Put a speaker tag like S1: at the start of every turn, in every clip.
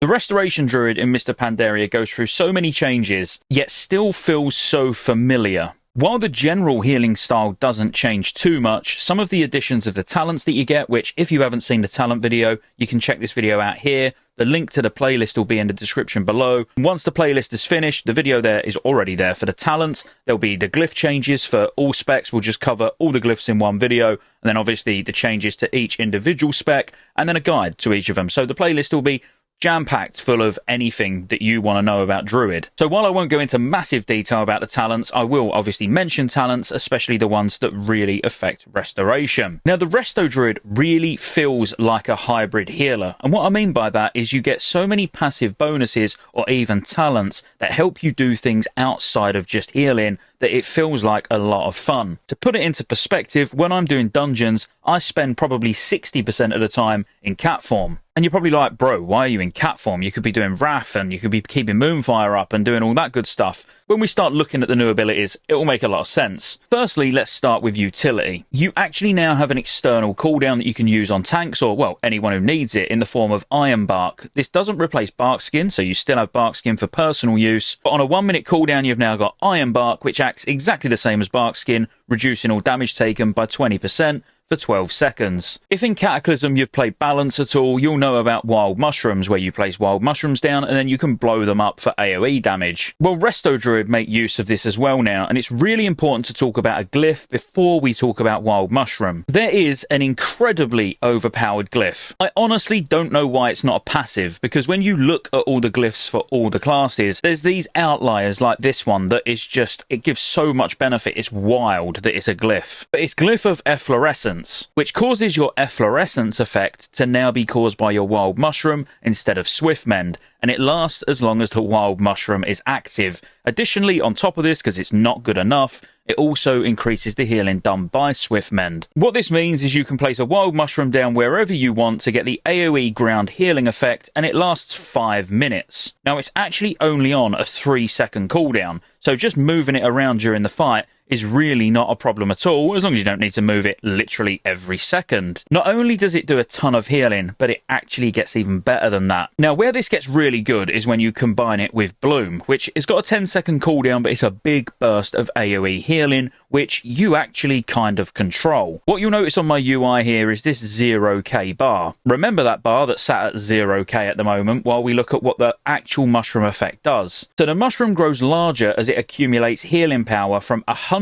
S1: The Restoration Druid in Mr. Pandaria goes through so many changes, yet still feels so familiar. While the general healing style doesn't change too much, some of the additions of the talents that you get, which if you haven't seen the talent video, you can check this video out here. The link to the playlist will be in the description below. Once the playlist is finished, the video there is already there for the talents. There'll be the glyph changes for all specs. We'll just cover all the glyphs in one video. And then obviously the changes to each individual spec, and then a guide to each of them. So the playlist will be jam-packed full of anything that you want to know about Druid. So while I won't go into massive detail about the talents, I will obviously mention talents, especially the ones that really affect restoration. Now, the Resto Druid really feels like a hybrid healer, and what I mean by that is you get so many passive bonuses or even talents that help you do things outside of just healing that it feels like a lot of fun. To put it into perspective, when I'm doing dungeons, I spend probably 60% of the time in cat form. And you're probably like, bro, why are you in cat form? You could be doing Wrath and you could be keeping Moonfire up and doing all that good stuff. When we start looking at the new abilities, it will make a lot of sense. Firstly, let's start with utility. You actually now have an external cooldown that you can use on tanks or, well, anyone who needs it in the form of Iron Bark. This doesn't replace Bark Skin, so you still have Bark Skin for personal use. But on a 1 minute cooldown, you've now got Iron Bark, which acts exactly the same as Bark Skin, reducing all damage taken by 20%. For 12 seconds. If in Cataclysm you've played Balance at all, you'll know about Wild Mushrooms, where you place Wild Mushrooms down and then you can blow them up for AoE damage. Well, Resto Druid make use of this as well now, and it's really important to talk about a glyph before we talk about Wild Mushroom. There is an incredibly overpowered glyph. I honestly don't know why it's not a passive, because when you look at all the glyphs for all the classes, there's these outliers like this one that is just, it gives so much benefit, it's wild that it's a glyph. But it's Glyph of Efflorescence, which causes your efflorescence effect to now be caused by your Wild Mushroom instead of Swiftmend, and it lasts as long as the Wild Mushroom is active. Additionally, on top of this, because it's not good enough, it also increases the healing done by Swiftmend. What this means is you can place a Wild Mushroom down wherever you want to get the AoE ground healing effect, and it lasts 5 minutes. Now, it's actually only on a 3-second cooldown, so just moving it around during the fight is really not a problem at all, as long as you don't need to move it literally every second. Not only does it do a ton of healing, but it actually gets even better than that. Now, where this gets really good is when you combine it with Bloom, which has got a 10-second cooldown, but it's a big burst of AoE healing, which you actually kind of control. What you'll notice on my UI here is this 0k bar. Remember that bar that's sat at 0k at the moment while we look at what the actual mushroom effect does. So the mushroom grows larger as it accumulates healing power from 100%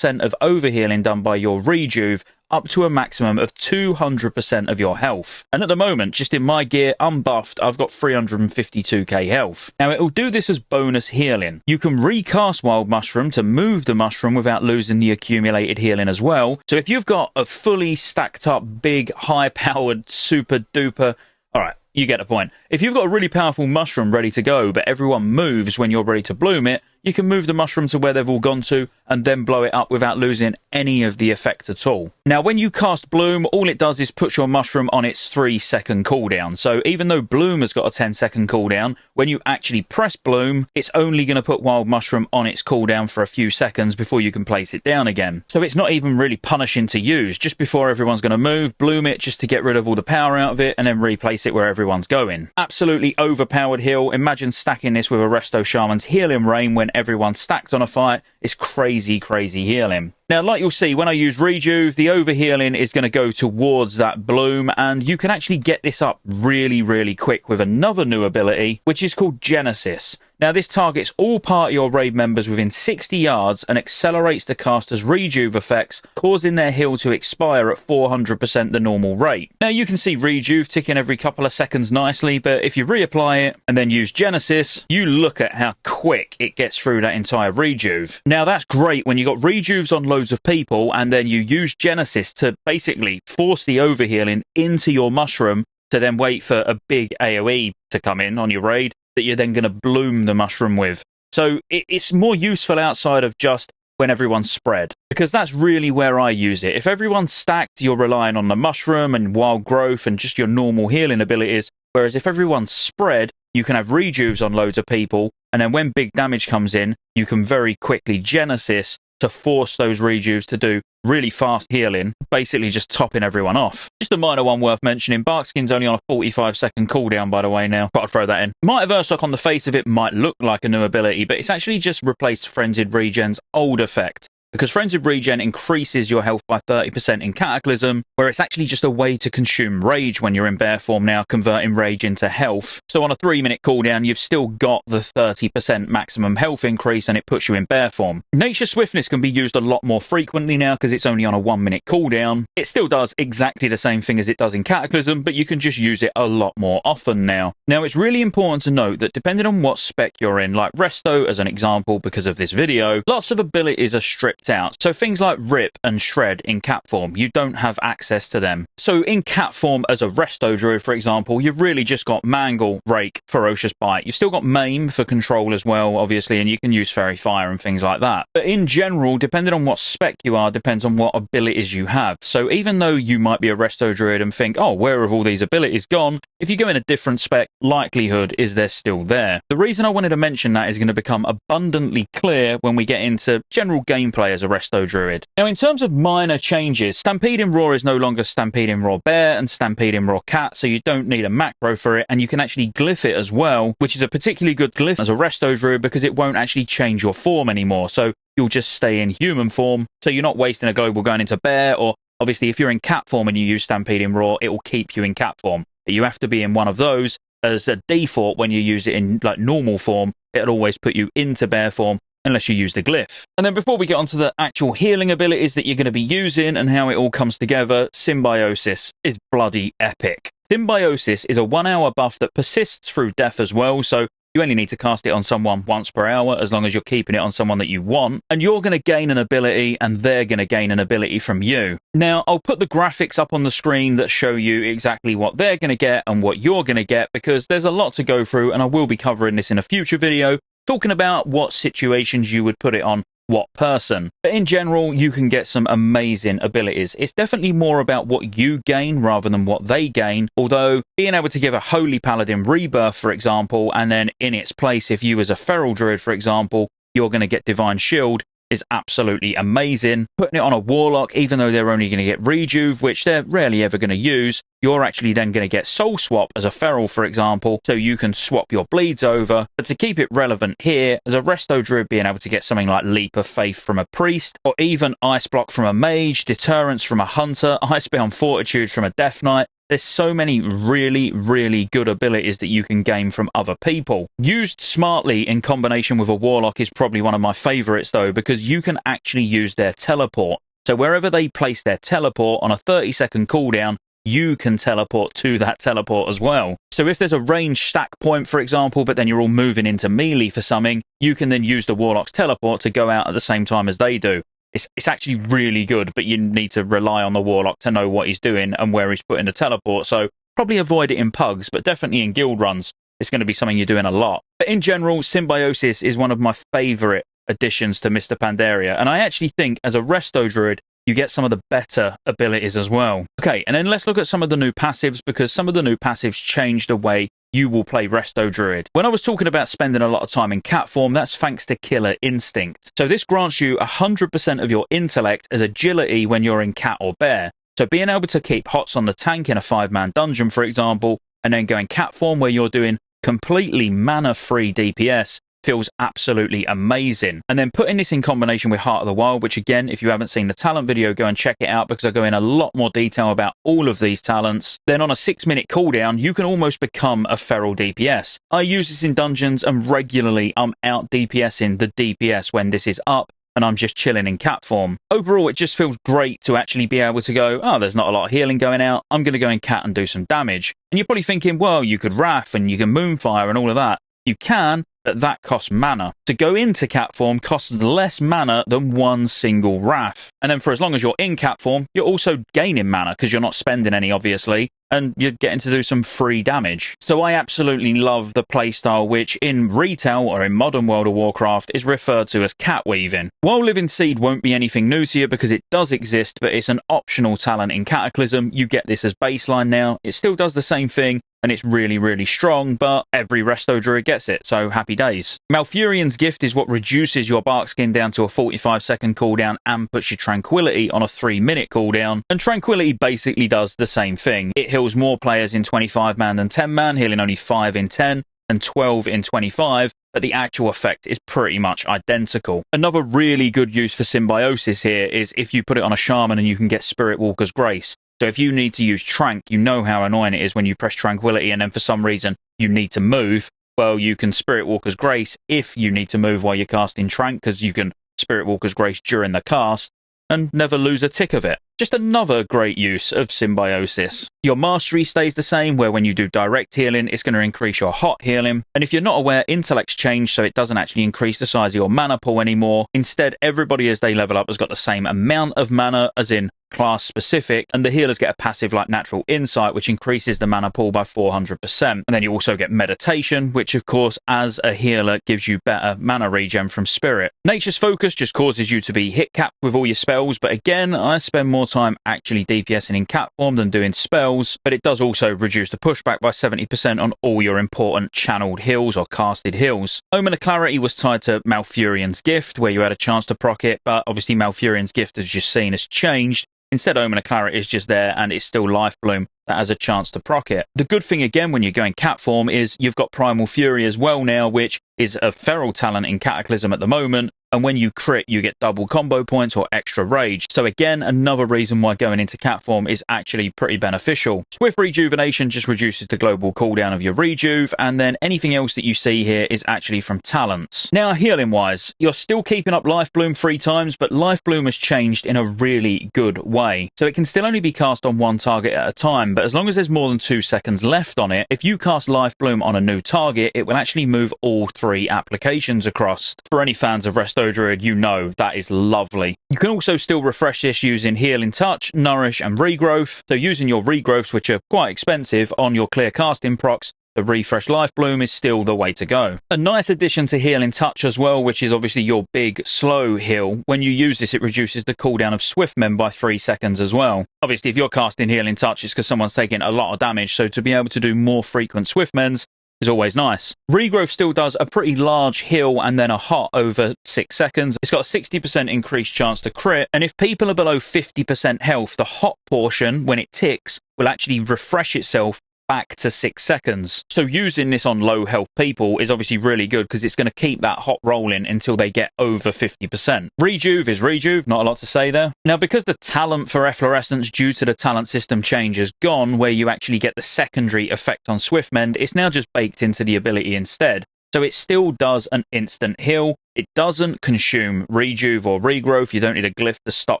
S1: of overhealing done by your rejuve up to a maximum of 200% of your health. And at the moment, just in my gear, unbuffed, I've got 352k health. Now, it will do this as bonus healing. You can recast Wild Mushroom to move the mushroom without losing the accumulated healing as well. So if you've got a fully stacked up, big, high-powered, super-duper... Alright, you get the point. If you've got a really powerful mushroom ready to go, but everyone moves when you're ready to bloom it, you can move the mushroom to where they've all gone to and then blow it up without losing any of the effect at all. Now, when you cast Bloom, all it does is put your mushroom on its 3-second cooldown. So even though Bloom has got a 10-second cooldown, when you actually press Bloom, it's only going to put Wild Mushroom on its cooldown for a few seconds before you can place it down again. So it's not even really punishing to use. Just before everyone's going to move, Bloom it just to get rid of all the power out of it and then replace it where everyone's going. Absolutely overpowered heal. Imagine stacking this with a Resto Shaman's Healing Rain when everyone's stacked on a fight. It's crazy, crazy healing. Now, like you'll see, when I use Rejuve, the overhealing is going to go towards that Bloom, and you can actually get this up really, really quick with another new ability, which is called Genesis. Now, this targets all party or raid members within 60 yards and accelerates the caster's Rejuve effects, causing their heal to expire at 400% the normal rate. Now, you can see Rejuve ticking every couple of seconds nicely, but if you reapply it and then use Genesis, you look at how quick it gets through that entire Rejuve. Now, that's great when you got Rejuves on loads of people and then you use Genesis to basically force the overhealing into your mushroom to then wait for a big AoE to come in on your raid that you're then going to bloom the mushroom with. So it's more useful outside of just when everyone's spread, because that's really where I use it. If everyone's stacked, you're relying on the mushroom and wild growth and just your normal healing abilities, whereas if everyone's spread, you can have rejuves on loads of people, and then when big damage comes in, you can very quickly Genesis to force those rejuves to do really fast healing, basically just topping everyone off. Just a minor one worth mentioning, Barkskin's only on a 45-second cooldown, by the way, now. Gotta throw that in. Might have Ursoc on the face of it might look like a new ability, but it's actually just replaced Frenzied Regen's old effect. Because Frenzied Regen increases your health by 30% in Cataclysm, where it's actually just a way to consume Rage when you're in bear form now, converting Rage into health. So on a 3-minute cooldown, you've still got the 30% maximum health increase, and it puts you in bear form. Nature Swiftness can be used a lot more frequently now because it's only on a 1-minute cooldown. It still does exactly the same thing as it does in Cataclysm, but you can just use it a lot more often now. Now, it's really important to note that depending on what spec you're in, like Resto as an example because of this video, lots of abilities are stripped out. So things like Rip and Shred in cat form, you don't have access to them. So in cat form as a Resto Druid, for example, you've really just got Mangle, Rake, Ferocious Bite. You've still got Maim for control as well, obviously, and you can use Fairy Fire and things like that. But in general, depending on what spec you are, depends on what abilities you have. So even though you might be a Resto Druid and think, oh, where have all these abilities gone? If you go in a different spec, likelihood is they're still there. The reason I wanted to mention that is going to become abundantly clear when we get into general gameplay as a Resto Druid. Now, in terms of minor changes, Stampeding Roar is no longer Stampeding Roar Bear and Stampeding Roar Cat, so you don't need a macro for it, and you can actually glyph it as well, which is a particularly good glyph as a Resto Druid because it won't actually change your form anymore, so you'll just stay in human form, so you're not wasting a global going into bear, or obviously if you're in cat form and you use Stampeding Roar, it will keep you in cat form. You have to be in one of those. As a default, when you use it in like normal form, it'll always put you into bear form, unless you use the glyph. And then before we get onto the actual healing abilities that you're going to be using and how it all comes together, Symbiosis is bloody epic. Symbiosis is a 1-hour buff that persists through death as well, so you only need to cast it on someone once per hour as long as you're keeping it on someone that you want, and you're going to gain an ability and they're going to gain an ability from you. Now, I'll put the graphics up on the screen that show you exactly what they're going to get and what you're going to get because there's a lot to go through, and I will be covering this in a future video, talking about what situations you would put it on what person. But in general, you can get some amazing abilities. It's definitely more about what you gain rather than what they gain, although being able to give a Holy Paladin Rebirth, for example, and then in its place, if you as a Feral Druid, for example, you're going to get Divine Shield, is absolutely amazing. Putting it on a Warlock, even though they're only going to get Rejuve, which they're rarely ever going to use, you're actually then going to get Soul Swap as a Feral, for example, so you can swap your bleeds over. But to keep it relevant here, as a Resto Druid, being able to get something like Leap of Faith from a Priest, or even Ice Block from a Mage, Deterrence from a Hunter, Icebound Fortitude from a Death Knight, there's so many really, really good abilities that you can gain from other people. Used smartly in combination with a Warlock is probably one of my favourites though, because you can actually use their teleport. So wherever they place their teleport on a 30-second cooldown, you can teleport to that teleport as well. So if there's a range stack point, for example, but then you're all moving into melee for something, you can then use the Warlock's teleport to go out at the same time as they do. It's actually really good, but you need to rely on the Warlock to know what he's doing and where he's putting the teleport, so probably avoid it in pugs, but definitely in guild runs, it's going to be something you're doing a lot. But in general, Symbiosis is one of my favourite additions to Mr. Pandaria, and I actually think as a Resto Druid, you get some of the better abilities as well. Okay, and then let's look at some of the new passives, because some of the new passives change the way you will play Resto Druid. When I was talking about spending a lot of time in cat form, that's thanks to Killer Instinct. So this grants you 100% of your intellect as agility when you're in cat or bear. So being able to keep Hots on the tank in a 5-man dungeon, for example, and then going cat form where you're doing completely mana-free DPS feels absolutely amazing. And then putting this in combination with Heart of the Wild, which again, if you haven't seen the talent video, go and check it out because I go in a lot more detail about all of these talents. Then on a 6-minute cooldown, you can almost become a feral DPS. I use this in dungeons and regularly I'm out DPSing the DPS when this is up and I'm just chilling in cat form. Overall, it just feels great to actually be able to go, oh, there's not a lot of healing going out, I'm going to go in cat and do some damage. And you're probably thinking, well, you could Wrath and you can Moonfire and all of that. You can, but that costs mana. To go into cat form costs less mana than one single Wrath. And then for as long as you're in cat form, you're also gaining mana because you're not spending any, obviously, and you're getting to do some free damage. So I absolutely love the playstyle, which in retail or in modern World of Warcraft is referred to as cat weaving. While Living Seed won't be anything new to you because it does exist, but it's an optional talent in Cataclysm, you get this as baseline now. It still does the same thing, and it's really, really strong, but every Resto Druid gets it, so happy days. Malfurion's Gift is what reduces your Bark Skin down to a 45-second cooldown and puts your Tranquility on a 3-minute cooldown, and Tranquility basically does the same thing. It heals more players in 25-man than 10-man, healing only 5 in 10 and 12 in 25, but the actual effect is pretty much identical. Another really good use for Symbiosis here is if you put it on a Shaman and you can get Spirit Walker's Grace. So if you need to use Trank, you know how annoying it is when you press Tranquility and then for some reason you need to move. Well, you can Spirit Walker's Grace if you need to move while you're casting Trank, because you can Spirit Walker's Grace during the cast and never lose a tick of it. Just another great use of Symbiosis. Your Mastery stays the same, where when you do direct healing, it's going to increase your hot healing. And if you're not aware, Intellect's changed, so it doesn't actually increase the size of your mana pool anymore. Instead, everybody as they level up has got the same amount of mana, as in class specific, and the healers get a passive like Natural Insight, which increases the mana pool by 400%. And then you also get Meditation, which of course, as a healer, gives you better mana regen from Spirit. Nature's Focus just causes you to be hit capped with all your spells, but again, I spend more time actually DPSing in cat form than doing spells, but it does also reduce the pushback by 70% on all your important channeled heals or casted heals. Omen of Clarity was tied to Malfurion's Gift, where you had a chance to proc it, but obviously Malfurion's Gift, as you've seen, has changed. Instead, Omen of Clarity is just there, and it's still Life Bloom that has a chance to proc it. The good thing, again, when you're going cat form is you've got Primal Fury as well now, which is a feral talent in Cataclysm at the moment, and when you crit, you get double combo points or extra rage. So again, another reason why going into cat form is actually pretty beneficial. Swift Rejuvenation just reduces the global cooldown of your rejuve, and then anything else that you see here is actually from talents. Now, healing-wise, you're still keeping up Life Bloom 3 times, but Life Bloom has changed in a really good way. So it can still only be cast on one target at a time, but as long as there's more than 2 seconds left on it, if you cast Life Bloom on a new target, it will actually move all 3 applications across. For any fans of Resto Druid, you know that is lovely. You can also still refresh this using Healing Touch, Nourish and Regrowth. So using your Regrowths, which are quite expensive, on your clear casting procs, the Refresh Life Bloom is still the way to go. A nice addition to Healing Touch as well, which is obviously your big, slow heal. When you use this, it reduces the cooldown of Swiftmen by 3 seconds as well. Obviously, if you're casting Healing Touch, it's because someone's taking a lot of damage, so to be able to do more frequent Swiftmens is always nice. Regrowth still does a pretty large heal and then a hot over 6 seconds. It's got a 60% increased chance to crit, and if people are below 50% health, the hot portion, when it ticks, will actually refresh itself back to 6 seconds. So using this on low health people is obviously really good because it's going to keep that hot rolling until they get over 50%. Rejuve is Rejuve, not a lot to say there. Now, because the talent for Efflorescence due to the talent system change is gone, where you actually get the secondary effect on Swiftmend, it's now just baked into the ability instead. So it still does an instant heal. It doesn't consume Rejuve or Regrowth. You don't need a glyph to stop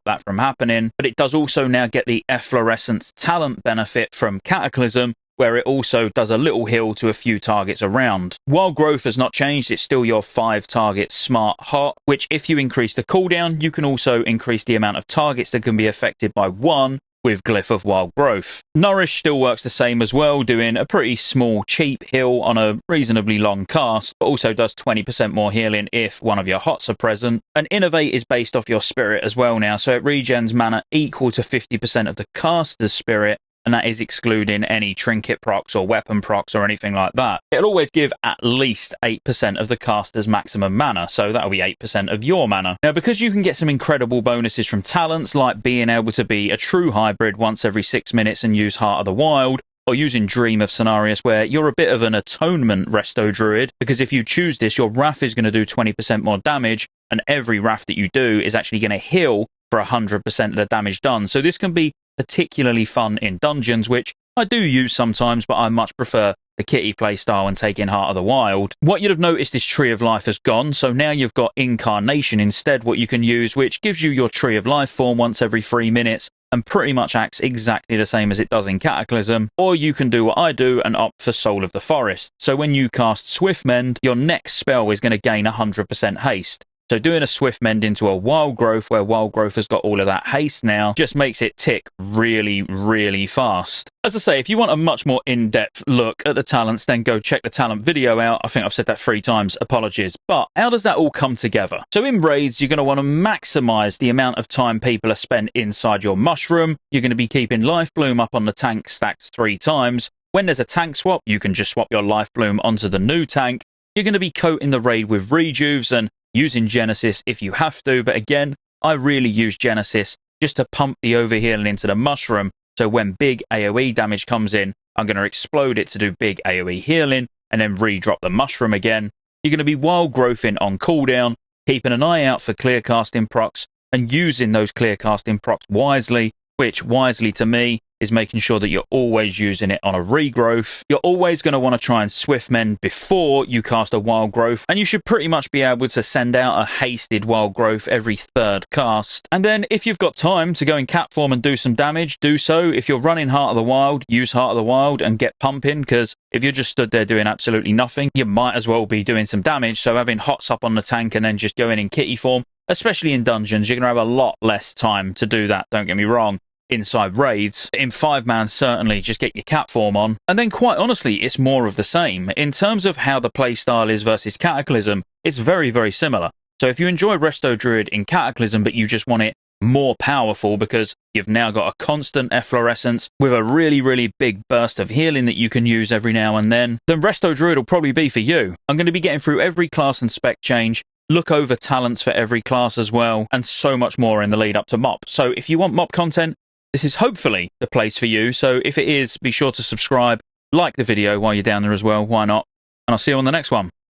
S1: that from happening. But it does also now get the Efflorescence talent benefit from Cataclysm, where it also does a little heal to a few targets around. Wild Growth has not changed, it's still your 5 target Smart Hot, which if you increase the cooldown, you can also increase the amount of targets that can be affected by 1 with Glyph of Wild Growth. Nourish still works the same as well, doing a pretty small, cheap heal on a reasonably long cast, but also does 20% more healing if one of your hots are present. And Innovate is based off your spirit as well now, so it regens mana equal to 50% of the caster's spirit, and that is excluding any trinket procs or weapon procs or anything like that. It'll always give at least 8% of the caster's maximum mana, so that'll be 8% of your mana. Now, because you can get some incredible bonuses from talents, like being able to be a true hybrid once every 6 minutes and use Heart of the Wild, or using Dream of Cenarius, where you're a bit of an atonement Resto Druid, because if you choose this, your Wrath is going to do 20% more damage, and every Wrath that you do is actually going to heal for 100% of the damage done. So this can be particularly fun in dungeons, which I do use sometimes, but I much prefer the kitty playstyle and taking Heart of the Wild. What you'd have noticed is Tree of Life has gone, so now you've got Incarnation instead, what you can use, which gives you your Tree of Life form once every 3 minutes, and pretty much acts exactly the same as it does in Cataclysm. Or you can do what I do and opt for Soul of the Forest. So when you cast Swiftmend, your next spell is going to gain 100% haste. So doing a Swiftmend into a Wild Growth, where Wild Growth has got all of that haste now, just makes it tick really, really fast. As I say, if you want a much more in-depth look at the talents, then go check the talent video out. I think I've said that 3 times, apologies. But how does that all come together? So in raids, you're going to want to maximize the amount of time people are spent inside your mushroom. You're going to be keeping Life Bloom up on the tank stacked 3 times. When there's a tank swap, you can just swap your life bloom onto the new tank. You're going to be coating the raid with rejuves and using Genesis if you have to, but again, I really use Genesis just to pump the overhealing into the mushroom, so when big AoE damage comes in, I'm going to explode it to do big AoE healing, and then re-drop the mushroom again. You're going to be wild growthing on cooldown, keeping an eye out for clear casting procs, and using those clear casting procs wisely, which wisely to me is making sure that you're always using it on a regrowth. You're always going to want to try and swift mend before you cast a wild growth, and you should pretty much be able to send out a hasted wild growth every third cast. And then if you've got time to go in cat form and do some damage, do so. If you're running Heart of the Wild, use Heart of the Wild and get pumping, because if you're just stood there doing absolutely nothing, you might as well be doing some damage. So having Hots up on the tank and then just going in kitty form, especially in dungeons, you're going to have a lot less time to do that, don't get me wrong. Inside raids, in 5-man certainly, just get your cat form on. And then quite honestly, it's more of the same. In terms of how the playstyle is versus Cataclysm, it's very, very similar. So if you enjoy Resto Druid in Cataclysm, but you just want it more powerful because you've now got a constant efflorescence with a really, really big burst of healing that you can use every now and then Resto Druid will probably be for you. I'm going to be getting through every class and spec change, look over talents for every class as well, and so much more in the lead up to MoP. So if you want MoP content, this is hopefully the place for you. So if it is, be sure to subscribe, like the video while you're down there as well. Why not? And I'll see you on the next one.